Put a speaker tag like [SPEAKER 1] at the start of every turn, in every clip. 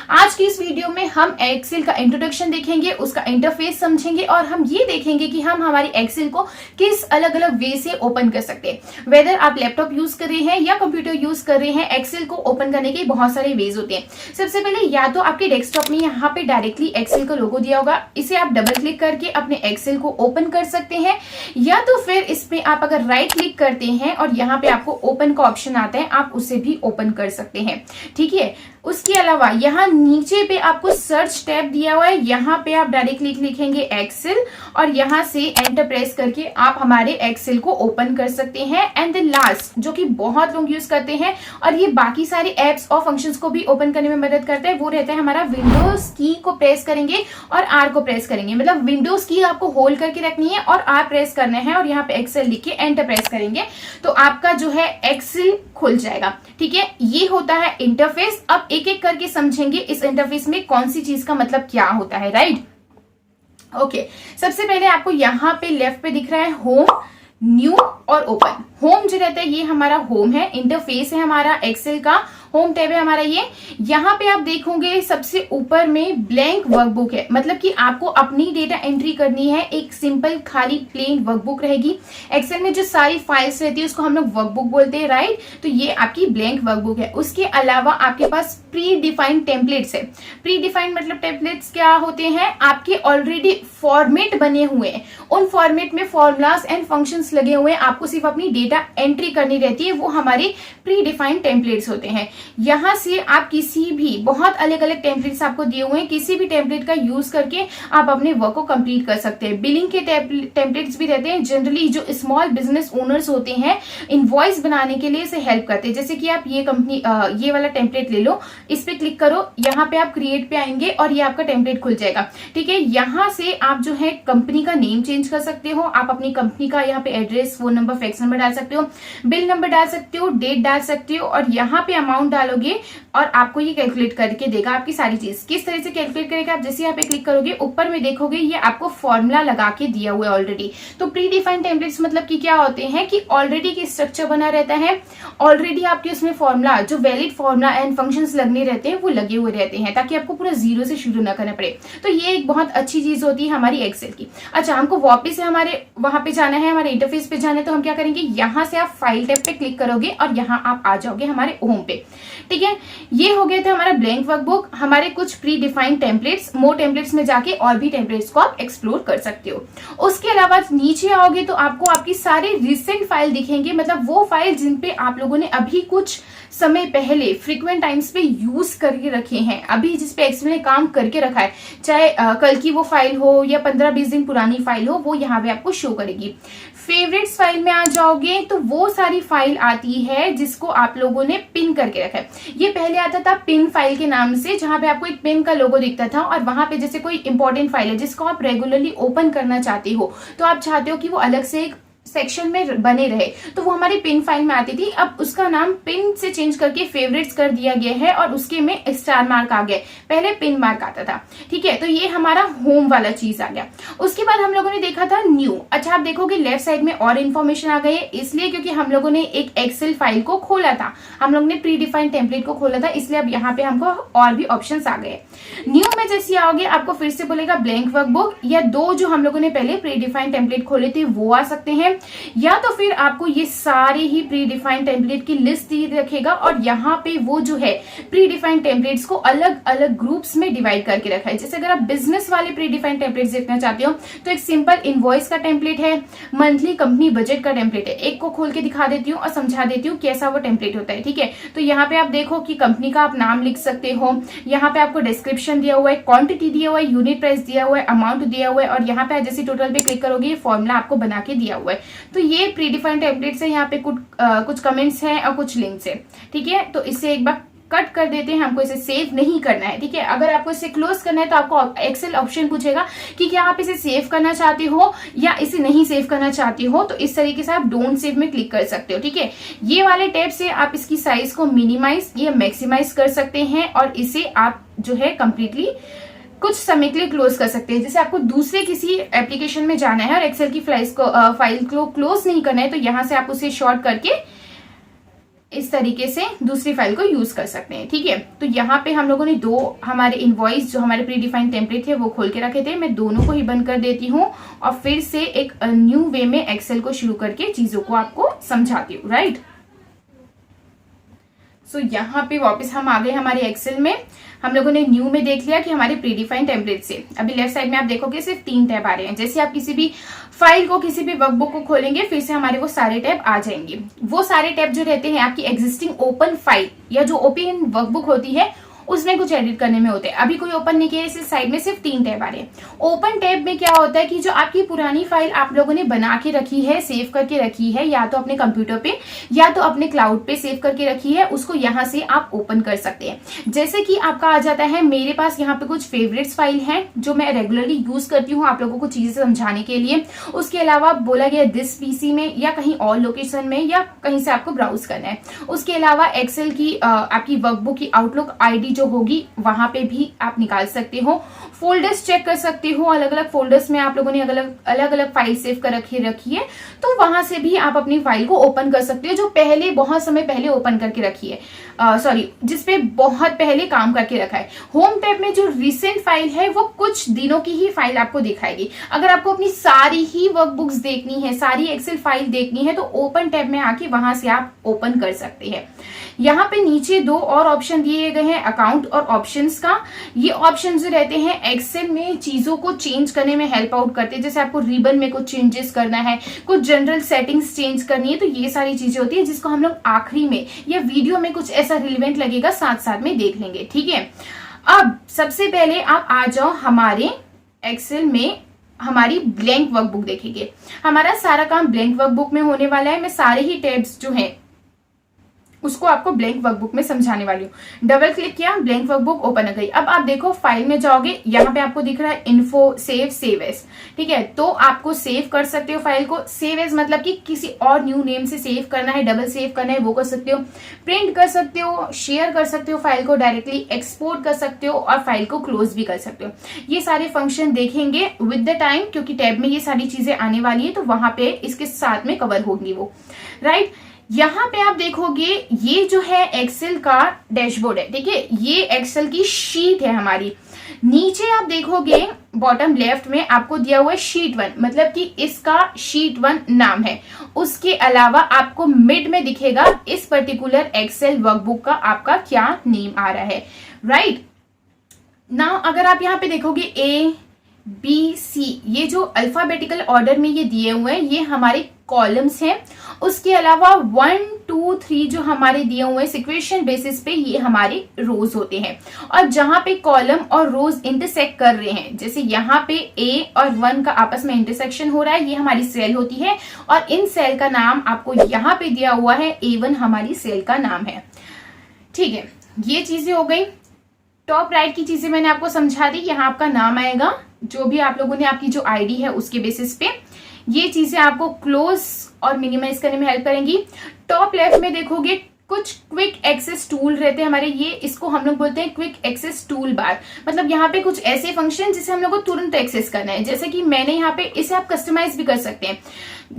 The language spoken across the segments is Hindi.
[SPEAKER 1] आज की इस वीडियो में हम एक्सेल का इंट्रोडक्शन देखेंगे, उसका इंटरफेस समझेंगे और हम ये देखेंगे कि हम हमारी एक्सेल को किस अलग अलग वे से ओपन कर सकते हैं। वेदर आप लैपटॉप यूज कर रहे हैं या कंप्यूटर यूज कर रहे हैं, एक्सेल को ओपन करने के बहुत सारे वेज होते हैं। सबसे पहले या तो आपके डेस्कटॉप में यहाँ पे डायरेक्टली एक्सेल का लोगो दिया होगा, इसे आप डबल क्लिक करके अपने एक्सेल को ओपन कर सकते हैं, या तो फिर इसमें आप अगर राइट क्लिक करते हैं और यहाँ पे आपको ओपन का ऑप्शन आता है, आप उसे भी ओपन कर सकते हैं। ठीक है, उसके अलावा यहाँ नीचे पे आपको सर्च टैब दिया हुआ है, यहाँ पे आप डायरेक्टली लिखेंगे एक्सेल और यहाँ से एंटर प्रेस करके आप हमारे एक्सेल को ओपन कर सकते हैं। एंड देन लास्ट, जो कि बहुत लोग यूज करते हैं और ये बाकी सारे एप्स और फंक्शंस को भी ओपन करने में मदद करता है, वो रहता है हमारा विंडोज की को प्रेस करेंगे और आर को प्रेस करेंगे। मतलब विंडोज की आपको होल्ड करके रखनी है और आर प्रेस करना है और यहाँ पे एक्सेल लिख के एंटर प्रेस करेंगे तो आपका जो है एक्सेल खुल जाएगा। ठीक है, ये होता है इंटरफेस। अब एक एक करके समझेंगे इस इंटरफेस में कौन सी चीज का मतलब क्या होता है। Right, okay. सबसे पहले आपको यहाँ पे लेफ्ट पे दिख रहा है होम, न्यू और ओपन। होम जो रहता है ये हमारा होम है, इंटरफेस है हमारा एक्सेल का, होम टैब है हमारा ये। यहाँ पे आप देखोगे सबसे ऊपर में ब्लैंक वर्कबुक है, मतलब कि आपको अपनी डेटा एंट्री करनी है। एक सिंपल खाली प्लेन वर्कबुक रहेगी। एक्सेल में जो सारी फाइल्स रहती है उसको हम लोग वर्कबुक बोलते हैं, राइट। तो ये आपकी ब्लैंक वर्कबुक है। उसके अलावा आपके पास प्री डिफाइंड टेम्पलेट्स है। प्री डिफाइंड मतलब टेम्पलेट्स क्या होते हैं, आपके ऑलरेडी फॉर्मेट बने हुए हैं, उन फॉर्मेट में फॉर्मूलाज एंड फंक्शंस लगे हुए हैं, आपको सिर्फ अपनी डेटा एंट्री करनी रहती है, वो हमारे प्री डिफाइंड टेम्पलेट्स होते हैं। यहां से आप किसी भी, बहुत अलग अलग टेम्पलेट्स आपको दिए हुए हैं, किसी भी टेम्पलेट का यूज करके आप अपने वर्क को कंप्लीट कर सकते हैं। बिलिंग के टेम्पलेट्स भी रहते हैं, जनरली जो स्मॉल बिजनेस ओनर्स होते हैं इनवॉइस बनाने के लिए इसे हेल्प करते हैं। जैसे कि आप ये कंपनी ये वाला टेम्पलेट ले लो, इस पे क्लिक करो, यहाँ पे आप क्रिएट पे आएंगे और ये आपका टेम्पलेट खुल जाएगा। ठीक है, यहाँ से आप जो है कंपनी का नेम चेंज कर सकते हो, आप अपनी कंपनी का यहाँ पे address, phone number, fax number डाल सकते हो, बिल नंबर डाल सकते हो, डेट डाल सकते हो और यहाँ पे अमाउंट डालोगे और आपको ये कैलकुलेट करके देगा आपकी सारी चीज। किस तरह से कैलकुलेट करेगा, आप जैसे यहाँ पे क्लिक करोगे ऊपर में देखोगे ये आपको फॉर्मूला लगा के दिया हुआ है ऑलरेडी। तो प्री डिफाइंड टेम्पलेट्स मतलब कि क्या होते हैं कि ऑलरेडी की स्ट्रक्चर बना रहता है, ऑलरेडी आपके उसमें फॉर्मूला, जो वैलिड फॉर्मूला एंड फंक्शंस लगने रहते हैं वो लगे हुए रहते हैं, ताकि आपको पूरा जीरो से शुरू ना करना पड़े। तो ये एक बहुत अच्छी चीज होती है हमारी एक्सेल की। अच्छा, हमको वापस से हमारे वहां पे जाना है, हमारे इंटरफेस पे जाना है, तो हम क्या करेंगे, यहाँ से आप फाइल टैब पे क्लिक करोगे और यहाँ आप आ जाओगे हमारे होम पे। ठीक है, ये हो गया था हमारा ब्लैंक वर्कबुक, हमारे कुछ प्री डिफाइंड टेम्पलेट्स। मोर टेम्पलेट्स में जाके और भी टेम्पलेट्स को आप एक्सप्लोर कर सकते हो। उसके अलावा नीचे आओगे तो आपको आपकी सारे रिसेंट फाइल दिखेंगे, मतलब वो फाइल जिन पे आप लोगों ने अभी कुछ समय पहले फ्रीक्वेंट टाइम्स पे यूज करके रखे हैं, अभी जिस पे एक्सेल ने काम करके रखा है, चाहे कल की वो फाइल हो या 15-20 दिन पुरानी फाइल हो, वो यहाँ पे आपको शो करेगी। फेवरेट्स फाइल में आ जाओगे तो वो सारी फाइल आती है जिसको आप लोगों ने पिन करके रखा है। ये पहले आता था पिन फाइल के नाम से, जहां पे आपको एक पिन का लोगो दिखता था और वहां पे जैसे कोई इंपॉर्टेंट फाइल है जिसको आप रेगुलरली ओपन करना चाहते हो, तो आप चाहते हो कि वो अलग से एक सेक्शन में बने रहे, तो वो हमारी पिन फाइल में आती थी। अब उसका नाम पिन से चेंज करके फेवरेट्स कर दिया गया है और उसके में स्टार मार्क आ गया, पहले पिन मार्क आता था। ठीक है, तो ये हमारा होम वाला चीज आ गया। उसके बाद हम लोगों ने देखा था न्यू। अच्छा, आप देखोगे लेफ्ट साइड में और इन्फॉर्मेशन आ गई है, इसलिए क्योंकि हम लोगों ने एक एक्सेल फाइल को खोला था, हम लोग ने प्री डिफाइंड टेम्पलेट को खोला था, इसलिए अब यहाँ पे हमको और भी ऑप्शन आ गए। न्यू में जैसे आओगे आपको फिर से बोलेगा ब्लैंक वर्कबुक, या दो जो हम लोगों ने पहले प्री डिफाइंड टेम्पलेट खोले थे वो आ सकते हैं, या तो फिर आपको ये सारे ही प्री डिफाइंड टेम्पलेट की लिस्ट ही रखेगा और यहाँ पे वो जो है प्री डिफाइंड टेम्पलेट्स को अलग अलग ग्रुप्स में डिवाइड करके रखा है। जैसे अगर आप बिजनेस वाले प्री डिफाइंड टेम्पलेट्स देखना चाहते हो तो एक सिंपल इनवॉइस का टेम्पलेट है, मंथली कंपनी बजट का टेम्पलेट है। एक को खोल के दिखा देती हूँ और समझा देती हूँ कैसा वो टेम्पलेट होता है। ठीक है, तो यहाँ पे आप देखो कि कंपनी का आप नाम लिख सकते हो, यहाँ पे आपको डिस्क्रिप्शन दिया हुआ है, क्वांटिटी दिया हुआ है, यूनिट प्राइस दिया हुआ है, अमाउंट दिया हुआ है और यहाँ पे जैसे टोटल पे क्लिक करोगे ये फॉर्मूला आपको बना के दिया हुआ है। तो ये प्री डिफाइंड टेम्पलेट्स है, यहाँ पे कुछ कमेंट्स हैं और कुछ लिंक्स है। ठीक है, तो इसे एक बार कट कर देते हैं, हमको इसे सेव नहीं करना है। ठीक है, अगर आपको इसे क्लोज करना है तो आपको एक्सेल ऑप्शन पूछेगा कि क्या आप इसे सेव करना चाहते हो या इसे नहीं सेव करना चाहते हो, तो इस तरीके से आप डोंट सेव में क्लिक कर सकते हो। ठीक है, ये वाले टैब से आप इसकी साइज को मिनिमाइज या मैक्सिमाइज कर सकते हैं और इसे आप जो है कंप्लीटली कुछ समय के लिए क्लोज कर सकते हैं। जैसे आपको दूसरे किसी एप्लीकेशन में जाना है और एक्सेल की फाइल को क्लोज नहीं करना है, तो यहाँ से आप उसे शॉर्ट करके इस तरीके से दूसरी फाइल को यूज कर सकते हैं। ठीक है, तो यहाँ पे हम लोगों ने दो हमारे इनवॉइस जो हमारे प्रीडिफाइंड टेम्पलेट थे वो खोल के रखे थे। मैं दोनों को ही बंद कर देती हूँ और फिर से एक न्यू वे में एक्सेल को शुरू करके चीजों को आपको समझाती हूँ। राइट, सो यहाँ पे वापस हम आ गए हमारे एक्सेल में। हम लोगों ने न्यू में देख लिया कि हमारे प्रीडिफाइंड टेम्पलेट से अभी लेफ्ट साइड में आप देखोगे सिर्फ 3 टैब आ रहे हैं। जैसे आप किसी भी फाइल को, किसी भी वर्कबुक को खोलेंगे, फिर से हमारे वो सारे टैब आ जाएंगे। वो सारे टैब जो रहते हैं आपकी एग्जिस्टिंग ओपन फाइल या जो ओपन वर्कबुक होती है उसमें कुछ एडिट करने में होते हैं। अभी कोई ओपन नहीं किया, इस साइड में सिर्फ 3 टैब आ रहे हैं। ओपन टैब में क्या होता है कि जो आपकी पुरानी फाइल आप लोगों ने बना के रखी है, सेव करके रखी है, या तो अपने कंप्यूटर पे या तो अपने क्लाउड पे सेव करके रखी है, उसको यहाँ से आप ओपन कर सकते हैं। जैसे कि आपका आ जाता है, मेरे पास यहाँ पे कुछ फेवरेट्स फाइल है जो मैं रेगुलरली यूज करती हूँ आप लोगों को चीजें समझाने के लिए। उसके अलावा बोला गया दिस पीसी में या कहीं और लोकेशन में या कहीं से आपको ब्राउज करना है। उसके अलावा एक्सेल की आपकी वर्कबुक की आउटलुक आईडी जो होगी वहां पे भी आप निकाल सकते हो। फोल्डर्स चेक कर सकते हो, अलग अलग फोल्डर्स में आप लोगों ने अलग अलग फाइल सेव कर रखी है, तो वहां से भी आप अपनी फाइल को ओपन कर सकते हो जो पहले बहुत समय पहले ओपन करके रखी है, जिसपे बहुत पहले काम करके रखा है। होम टैब में जो रिसेंट फाइल है वो कुछ दिनों की ही फाइल आपको दिखाएगी। अगर आपको अपनी सारी ही वर्कबुक्स देखनी है, सारी एक्सेल फाइल देखनी है, तो ओपन टैब में आके वहां से आप ओपन कर सकते हैं। यहाँ पे नीचे 2 और ऑप्शन दिए गए हैं, अकाउंट और ऑप्शंस का। ये ऑप्शन जो रहते हैं एक्सेल में चीजों को चेंज करने में हेल्प आउट करते हैं। जैसे आपको रिबन में कुछ चेंजेस करना है, कुछ जनरल सेटिंग्स चेंज करनी है, तो ये सारी चीजें होती है जिसको हम लोग आखिरी में या वीडियो में कुछ ऐसा रिलेवेंट लगेगा साथ साथ में देख लेंगे। ठीक है, अब सबसे पहले आप आ जाओ हमारे एक्सेल में, हमारी ब्लैंक वर्कबुक देखेंगे। हमारा सारा काम ब्लैंक वर्कबुक में होने वाला है। मैं सारे ही टैब्स जो हैं उसको आपको ब्लैंक वर्कबुक में समझाने वाली हूँ। डबल क्लिक किया, ब्लैंक वर्कबुक ओपन हो गई। अब आप देखो फाइल में जाओगे, यहाँ पे आपको दिख रहा है इन्फो सेव एज। ठीक है, तो आपको सेव कर सकते हो फाइल को। सेव एज मतलब कि किसी और न्यू नेम से सेव करना है, डबल सेव करना है, वो कर सकते हो। प्रिंट कर सकते हो, शेयर कर सकते हो फाइल को डायरेक्टली, एक्सपोर्ट कर सकते हो और फाइल को क्लोज भी कर सकते हो। ये सारे फंक्शन देखेंगे विद द टाइम, क्योंकि टैब में ये सारी चीजें आने वाली है, तो वहां पे इसके साथ में कवर होंगी वो। राइट, यहाँ पे आप देखोगे ये जो है एक्सेल का डैशबोर्ड है। ठीक है, ये एक्सेल की शीट है हमारी। नीचे आप देखोगे बॉटम लेफ्ट में आपको दिया हुआ है शीट 1, मतलब कि इसका शीट 1 नाम है। उसके अलावा आपको मिड में दिखेगा इस पर्टिकुलर एक्सेल वर्कबुक का आपका क्या नेम आ रहा है। राइट नाउ अगर आप यहाँ पे देखोगे ABC, ये जो अल्फाबेटिकल ऑर्डर में ये दिए हुए हैं, ये हमारे कॉलम्स हैं। उसके अलावा 1, 2, 3 जो हमारे दिए हुए हैं सिक्वेशन बेसिस पे, ये हमारे रोज होते हैं। और जहां पे कॉलम और रोज इंटरसेक्ट कर रहे हैं, जैसे यहाँ पे A और 1 का आपस में इंटरसेक्शन हो रहा है, ये हमारी सेल होती है। और इन सेल का नाम आपको यहाँ पे दिया हुआ है, A1 हमारी सेल का नाम है। ठीक है, ये चीजें हो गई। टॉप राइट की चीजें मैंने आपको समझा दी। यहाँ आपका नाम आएगा, जो भी आप लोगों ने आपकी जो आईडी है उसके बेसिस पे ये चीजें आपको क्लोज और मिनिमाइज करने में हेल्प करेंगी। टॉप लेफ्ट में देखोगे कुछ क्विक एक्सेस टूल रहते हैं हमारे, ये इसको हम लोग बोलते हैं क्विक एक्सेस टूल बार। मतलब यहाँ पे कुछ ऐसे फंक्शन जिसे हम लोग को तुरंत एक्सेस करना है। जैसे कि मैंने यहाँ पे इसे आप कस्टमाइज भी कर सकते हैं।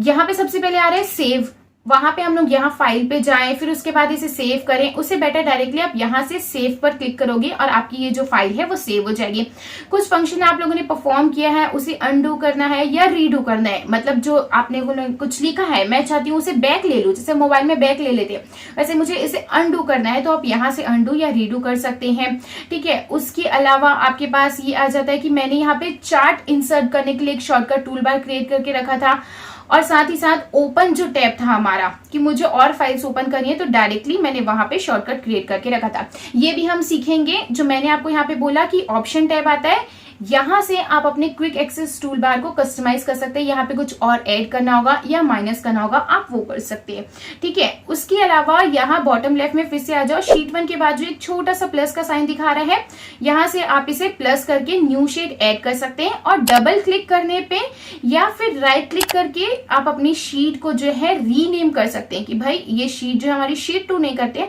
[SPEAKER 1] यहाँ पे सबसे पहले आ रहा है सेव, वहां पे हम लोग यहाँ फाइल पे जाएं, फिर उसके बाद इसे सेव करें। उससे बेटर डायरेक्टली आप यहाँ से सेव पर क्लिक करोगे और आपकी ये जो फाइल है वो सेव हो जाएगी। कुछ फंक्शन आप लोगों ने परफॉर्म किया है, उसे अनडू करना है या रीडू करना है। मतलब जो आपने कुछ लिखा है, मैं चाहती हूँ उसे बैक ले लूँ, जैसे मोबाइल में बैक ले लेते हैं, वैसे मुझे इसे अनडू करना है, तो आप यहाँ से अनडू या रीडू कर सकते हैं। ठीक है, उसके अलावा आपके पास ये आ जाता है कि मैंने यहाँ पे चार्ट इंसर्ट करने के लिए एक शॉर्टकट टूल बार क्रिएट करके रखा था। और साथ ही साथ ओपन जो टैब था हमारा कि मुझे और फाइल्स ओपन करनी है, तो डायरेक्टली मैंने वहां पे शॉर्टकट क्रिएट करके रखा था। ये भी हम सीखेंगे। जो मैंने आपको यहाँ पे बोला कि ऑप्शन टैब आता है, यहाँ से आप अपने क्विक एक्सेस टूल बार को कस्टमाइज कर सकते हैं। यहाँ पे कुछ और ऐड करना होगा या माइनस करना होगा, आप वो कर सकते हैं। ठीक है, उसके अलावा यहाँ बॉटम लेफ्ट में फिर से आ जाओ, शीट 1 के बाद जो एक छोटा सा प्लस का साइन दिखा रहा है, यहाँ से आप इसे प्लस करके न्यू शीट ऐड कर सकते हैं। और डबल क्लिक करने पे या फिर राइट क्लिक करके आप अपनी शीट को जो है रीनेम कर सकते हैं कि भाई ये शीट जो हमारी शीट 2 नहीं करते हैं,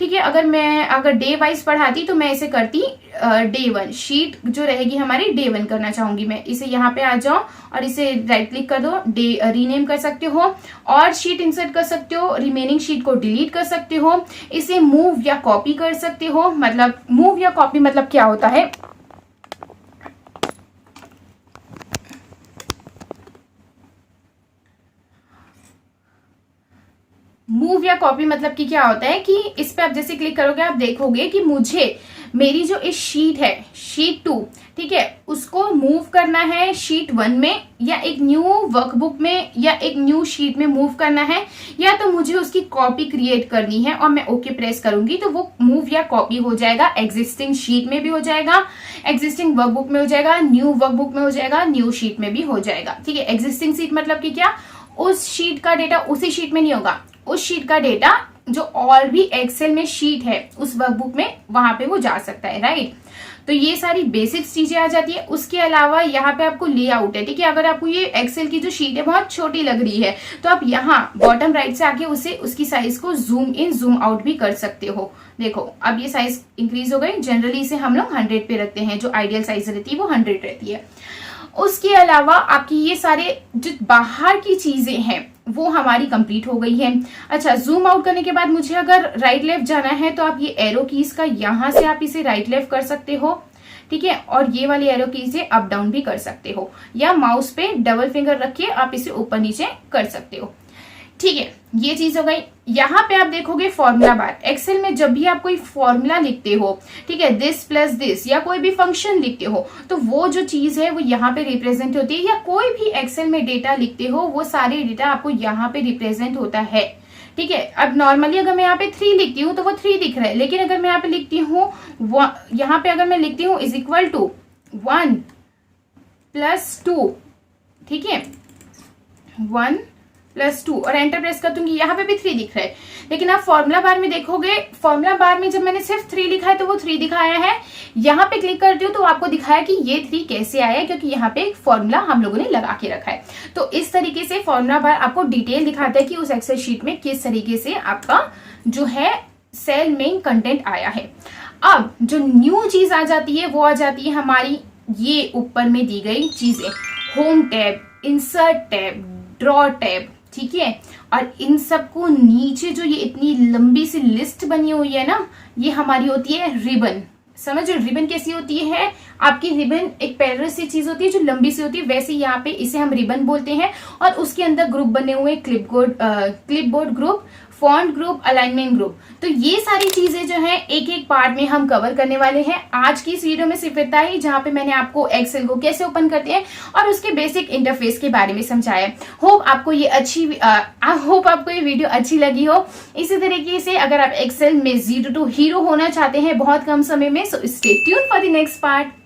[SPEAKER 1] ठीक है। अगर डे वाइज पढ़ाती तो मैं इसे करती डे 1, शीट जो रहेगी हमारी डे 1 करना चाहूंगी मैं। इसे यहाँ पे आ जाओ और इसे राइट क्लिक कर दो, रीनेम कर सकते हो और शीट इंसर्ट कर सकते हो, रिमेनिंग शीट को डिलीट कर सकते हो, इसे मूव या कॉपी कर सकते हो। मतलब मूव या कॉपी मतलब क्या होता है, मूव या कॉपी मतलब कि क्या होता है कि इस पे आप जैसे क्लिक करोगे आप देखोगे कि मुझे मेरी जो इस शीट है, शीट 2, ठीक है, उसको मूव करना है शीट 1 में या एक न्यू वर्कबुक में या एक न्यू शीट में मूव करना है, या तो मुझे उसकी कॉपी क्रिएट करनी है और मैं ओके प्रेस करूंगी तो वो मूव या कॉपी हो जाएगा। एग्जिस्टिंग शीट में भी हो जाएगा, एग्जिस्टिंग वर्कबुक में हो जाएगा, न्यू वर्कबुक में हो जाएगा, न्यू शीट में भी हो जाएगा। ठीक है, एग्जिस्टिंग शीट मतलब कि क्या, उस शीट का डेटा उसी शीट में नहीं होगा, उस शीट का डेटा जो और भी एक्सेल में शीट है उस वर्कबुक में वहां पे वो जा सकता है, राइट। तो ये सारी बेसिक्स चीजें आ जाती है। उसके अलावा यहाँ पे आपको लेआउट है, ठीक है। अगर आपको ये एक्सेल की जो शीट है बहुत छोटी लग रही है तो आप यहाँ बॉटम राइट से आके उसे उसकी साइज को जूम इन जूम आउट भी कर सकते हो। देखो अब ये साइज इंक्रीज हो गई। जनरली इसे हम लोग 100 पे रखते हैं, जो आइडियल साइज रहती है वो 100 रहती है। उसके अलावा आपकी ये सारे जो बाहर की चीजें हैं वो हमारी कंप्लीट हो गई है। अच्छा, जूम आउट करने के बाद मुझे अगर राइट लेफ्ट जाना है तो आप ये एरो कीज का यहाँ से आप इसे राइट लेफ्ट कर सकते हो, ठीक है। और ये वाली एरो की से अप डाउन भी कर सकते हो, या माउस पे डबल फिंगर रख के आप इसे ऊपर नीचे कर सकते हो, ठीक है। ये चीज हो गई। यहाँ पे आप देखोगे फॉर्मूला बार। एक्सेल में जब भी आप कोई फॉर्मूला लिखते हो, ठीक है, दिस प्लस दिस या कोई भी फंक्शन लिखते हो तो वो जो चीज है वो यहाँ पे रिप्रेजेंट होती है, या कोई भी एक्सेल में डेटा लिखते हो वो सारे डेटा आपको यहाँ पे रिप्रेजेंट होता है, ठीक है। अब नॉर्मली अगर मैं यहाँ पे 3 लिखती हूँ तो वो 3 दिख रहा है, लेकिन अगर मैं यहाँ पे लिखती हूँ यहाँ पे अगर मैं लिखती हूँ इज इक्वल टू 1 + 2, ठीक है, 1 + 2 और एंटर प्रेस कर दूंगी, यहाँ पे भी 3 दिख रहा है। लेकिन आप फॉर्मूला बार में देखोगे, फॉर्मूला बार में जब मैंने सिर्फ 3 लिखा है तो वो 3 दिखाया है। यहाँ पे क्लिक करती हूँ तो आपको दिखाया कि ये 3 कैसे आया है, क्योंकि यहाँ पे एक फॉर्मूला हम लोगों ने लगा के रखा है। तो इस तरीके से फॉर्मूला बार आपको डिटेल दिखाता है कि उस एक्सेल शीट में किस तरीके से आपका जो है सेल में कंटेंट आया है। अब जो न्यू चीज आ जाती है वो आ जाती है हमारी ये ऊपर में दी गई चीजें, home tab, insert tab, draw tab, ठीक है। और इन सबको नीचे जो ये इतनी लंबी सी लिस्ट बनी हुई है ना, ये हमारी होती है रिबन। समझो रिबन कैसी होती है, आपकी रिबन एक पैरल सी चीज होती है जो लंबी सी होती है, वैसे यहाँ पे इसे हम रिबन बोलते हैं। और उसके अंदर ग्रुप बने हुए clipboard group, font group, alignment group. तो ये सारी चीजें जो हैं एक एक पार्ट में हम कवर करने वाले हैं। आज की इस वीडियो में सिर्फ इतना ही, जहां पे मैंने आपको एक्सेल को कैसे ओपन करते हैं और उसके बेसिक इंटरफेस के बारे में समझाया। होप आपको ये वीडियो अच्छी लगी हो। इसी तरीके से अगर आप एक्सेल में 0 to हीरो होना चाहते हैं बहुत कम समय में, so stay tuned for the next part.